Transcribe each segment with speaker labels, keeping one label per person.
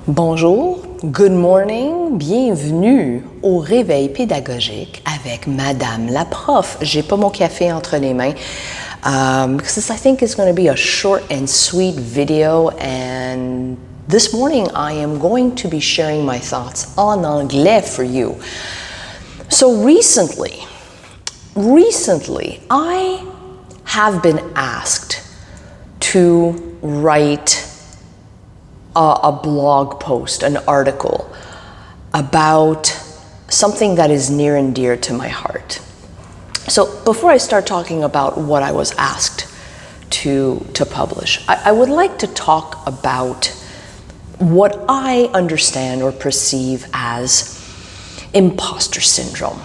Speaker 1: Bonjour, good morning, bienvenue au Réveil pédagogique avec Madame la prof. J'ai pas mon café entre les mains because I think it's going to be a short and sweet video, and this morning I am going to be sharing my thoughts en anglais for you. So recently I have been asked to write a blog post, an article about something that is near and dear to my heart. So before I start talking about what I was asked to publish, I would like to talk about what I understand or perceive as imposter syndrome.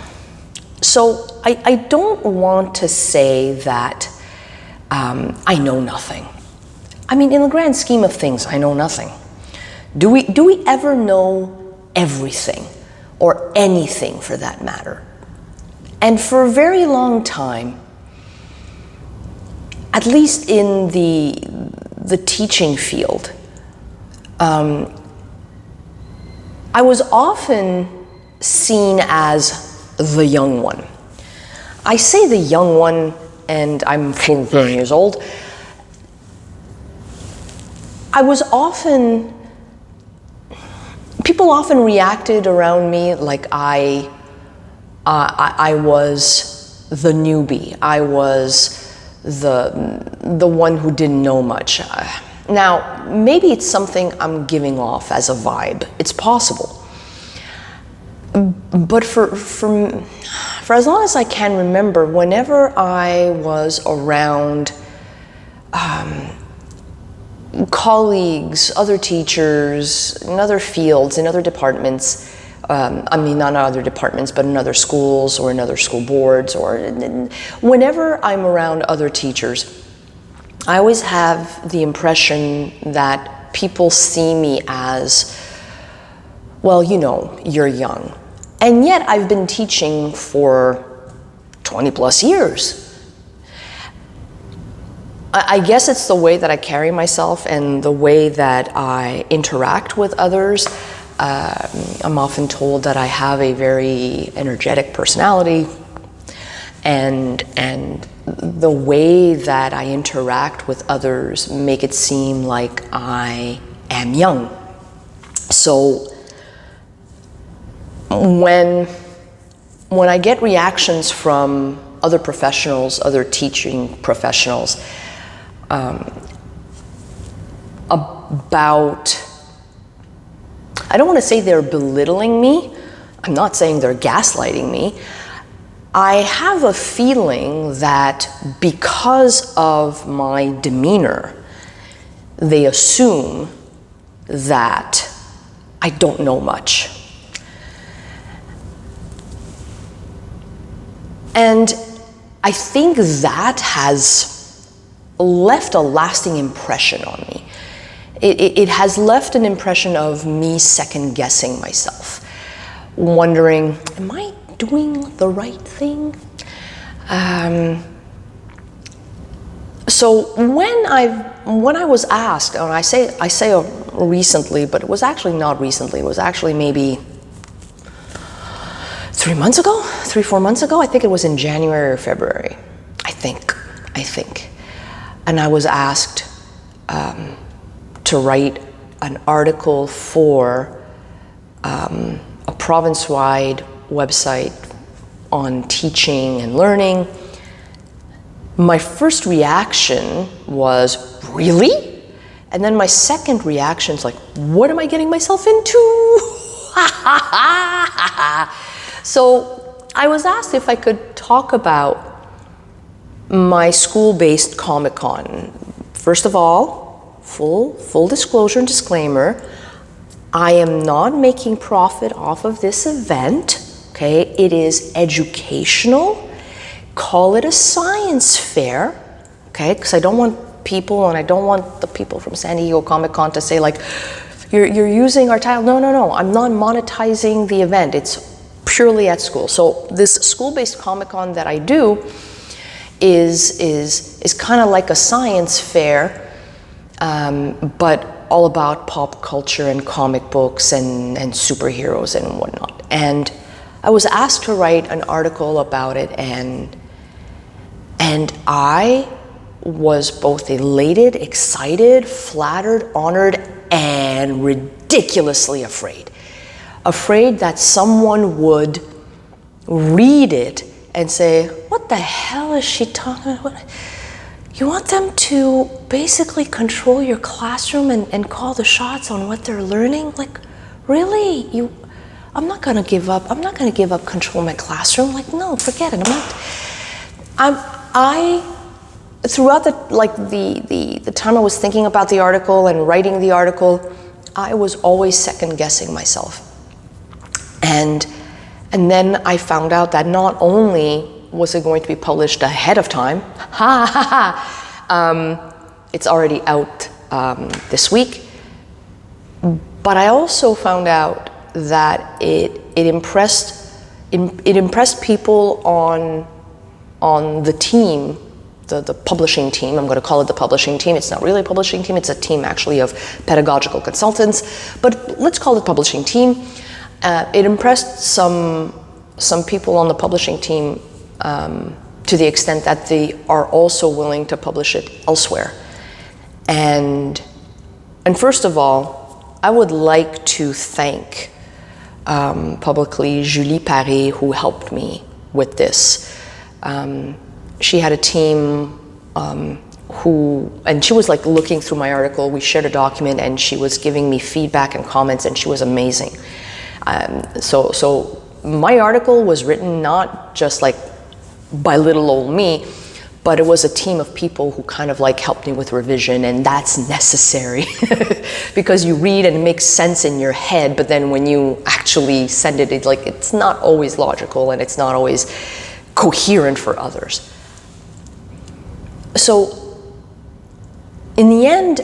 Speaker 1: So I don't want to say that I know nothing. I mean, in the grand scheme of things, I know nothing. Do we ever know everything, or anything for that matter? And for a very long time, at least in the teaching field, I was often seen as the young one. I say the young one, and I'm 40 years old. People often reacted around me like I was the newbie. I was the one who didn't know much. Now, maybe it's something I'm giving off as a vibe. It's possible. But for as long as I can remember, whenever I was around colleagues, other teachers, in other fields, in other departments, not in other departments, but in other schools or in other school boards, or whenever I'm around other teachers, I always have the impression that people see me as, well, you know, you're young. And yet I've been teaching for 20 plus years. I guess it's the way that I carry myself and the way that I interact with others. I'm often told that I have a very energetic personality, and the way that I interact with others make it seem like I am young. So when I get reactions from other professionals, other teaching professionals, about, I don't want to say they're belittling me. I'm not saying they're gaslighting me. I have a feeling that because of my demeanor, they assume that I don't know much. And I think that has left a lasting impression on me. It has left an impression of me second guessing myself, wondering, am I doing the right thing? So when I was asked, and I say recently, but it was actually not recently, it was actually maybe 4 months ago, I think it was in January or February, I think. And I was asked to write an article for a province-wide website on teaching and learning. My first reaction was, really? And then my second reaction is like, what am I getting myself into? So I was asked if I could talk about my school-based Comic-Con. First of all, full disclosure and disclaimer, I am not making profit off of this event, okay? It is educational. Call it a science fair, okay? Because I don't want people, and I don't want the people from San Diego Comic-Con to say like, you're using our title. No, I'm not monetizing the event. It's purely at school. So this school-based Comic-Con that I do is kind of like a science fair but all about pop culture and comic books and superheroes and whatnot. And I was asked to write an article about it, and I was both elated, excited, flattered, honored, and ridiculously afraid. Afraid that someone would read it and say, what the hell is she talking about? You want them to basically control your classroom and call the shots on what they're learning? Like, really? I'm not gonna give up. I'm not gonna give up control of my classroom. Like, no, forget it. Throughout the time I was thinking about the article and writing the article, I was always second guessing myself. And then I found out that not only was it going to be published ahead of time, it's already out this week, but I also found out that it impressed people on the team, the publishing team. I'm going to call it the publishing team. It's not really a publishing team. It's a team actually of pedagogical consultants, but let's call it publishing team. It impressed some people on the publishing team to the extent that they are also willing to publish it elsewhere. And first of all, I would like to thank publicly Julie Paré, who helped me with this. She had a team and she was like looking through my article. We shared a document and she was giving me feedback and comments, and she was amazing. So my article was written not just like by little old me, but it was a team of people who kind of like helped me with revision, and that's necessary because you read and it makes sense in your head, but then when you actually send it, it's not always logical and it's not always coherent for others. So in the end,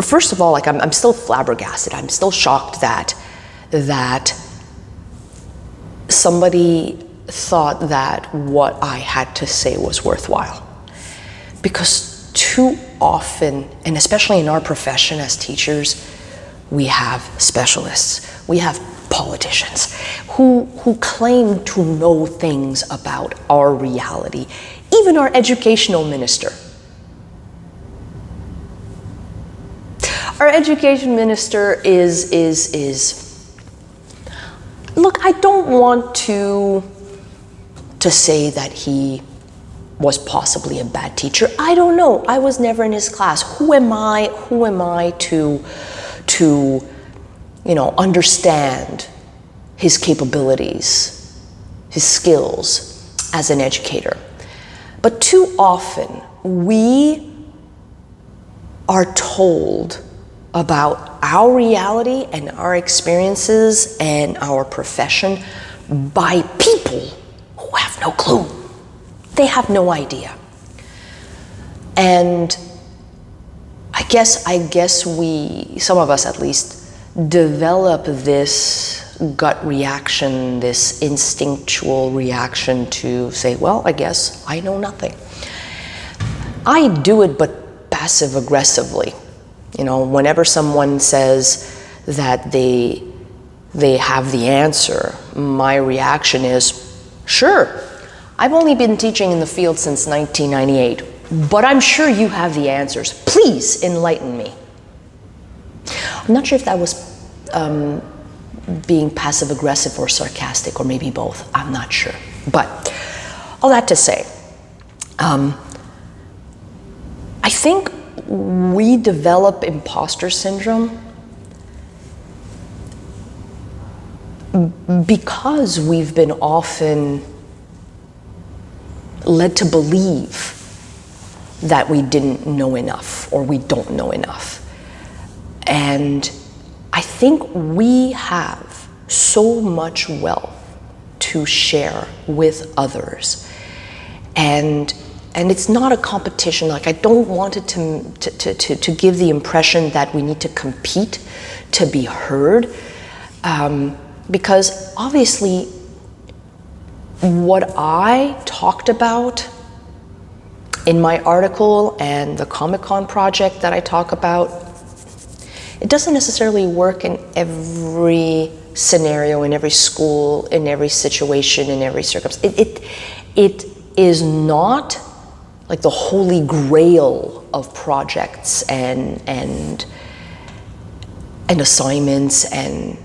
Speaker 1: first of all, like I'm still flabbergasted. I'm still shocked that somebody thought that what I had to say was worthwhile. Because too often, and especially in our profession as teachers, we have specialists, we have politicians who claim to know things about our reality, even our educational minister. Our education minister is look, I don't want to say that he was possibly a bad teacher. I don't know. I was never in his class. Who am I to understand his capabilities, his skills as an educator? But too often we are told about our reality and our experiences and our profession by people who have no clue. They have no idea. And I guess we, some of us at least, develop this gut reaction, this instinctual reaction to say, well, I guess I know nothing. I do it, but passive aggressively. Whenever someone says that they have the answer, my reaction is, sure, I've only been teaching in the field since 1998, but I'm sure you have the answers. Please enlighten me. I'm not sure if that was being passive aggressive or sarcastic, or maybe both. I'm not sure. But all that to say, I think we develop imposter syndrome because we've been often led to believe that we didn't know enough or we don't know enough. And I think we have so much wealth to share with others. And it's not a competition. Like, I don't want it to give the impression that we need to compete to be heard, because obviously what I talked about In my article and the Comic-Con project that I talk about, it doesn't necessarily work in every scenario, in every school, in every situation, in every circumstance. It is not like the holy grail of projects and assignments, and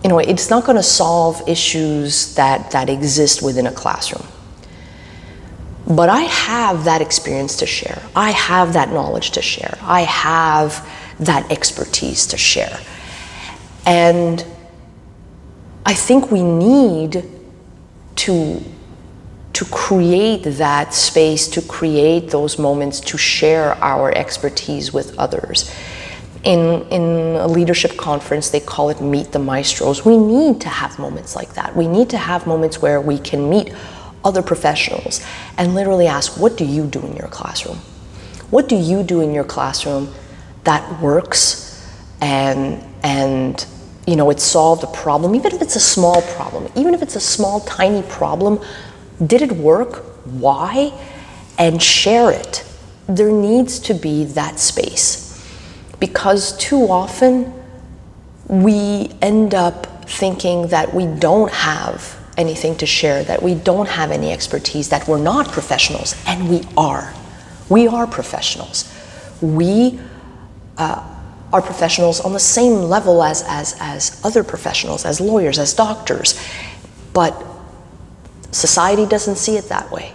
Speaker 1: it's not going to solve issues that exist within a classroom. But I have that experience to share. I have that knowledge to share. I have that expertise to share. And I think we need to create that space, to create those moments, to share our expertise with others. In a leadership conference, they call it Meet the Maestros. We need to have moments like that. We need to have moments where we can meet other professionals and literally ask, what do you do in your classroom? What do you do in your classroom that works and it solved a problem, even if it's a small problem, even if it's a small, tiny problem, did it work? Why? And share it. There needs to be that space, because too often we end up thinking that we don't have anything to share, that we don't have any expertise, that we're not professionals, and we are. We are professionals. We are professionals on the same level as other professionals, as lawyers, as doctors, but society doesn't see it that way.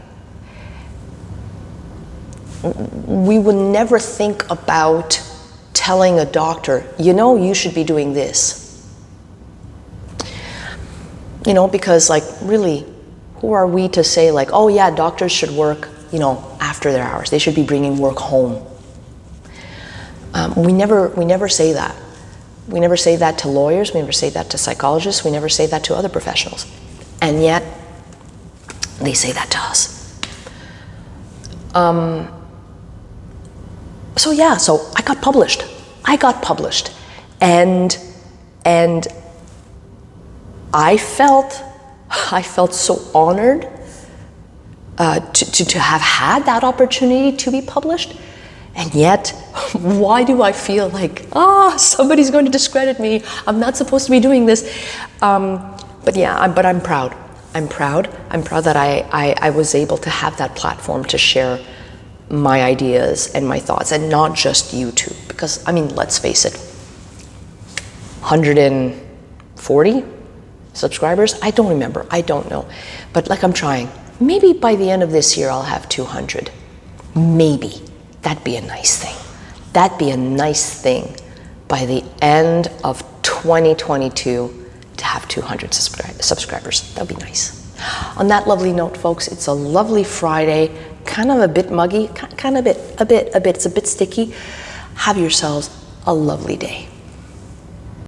Speaker 1: We would never think about telling a doctor, you should be doing this. Because really, who are we to say oh yeah, doctors should work, after their hours. They should be bringing work home. We never say that. We never say that to lawyers. We never say that to psychologists. We never say that to other professionals. And yet, they say that to us. So I got published. And I felt so honored to have had that opportunity to be published. And yet, why do I feel like, somebody's going to discredit me? I'm not supposed to be doing this. But I'm proud. I'm proud that I was able to have that platform to share my ideas and my thoughts, and not just YouTube. Because, let's face it, 140 subscribers? I don't remember. I don't know. But I'm trying. Maybe by the end of this year, I'll have 200. Maybe. That'd be a nice thing. That'd be a nice thing by the end of 2022 to have 200 subscribers. That'd be nice. On that lovely note, folks, it's a lovely Friday, kind of a bit muggy, it's a bit sticky. Have yourselves a lovely day.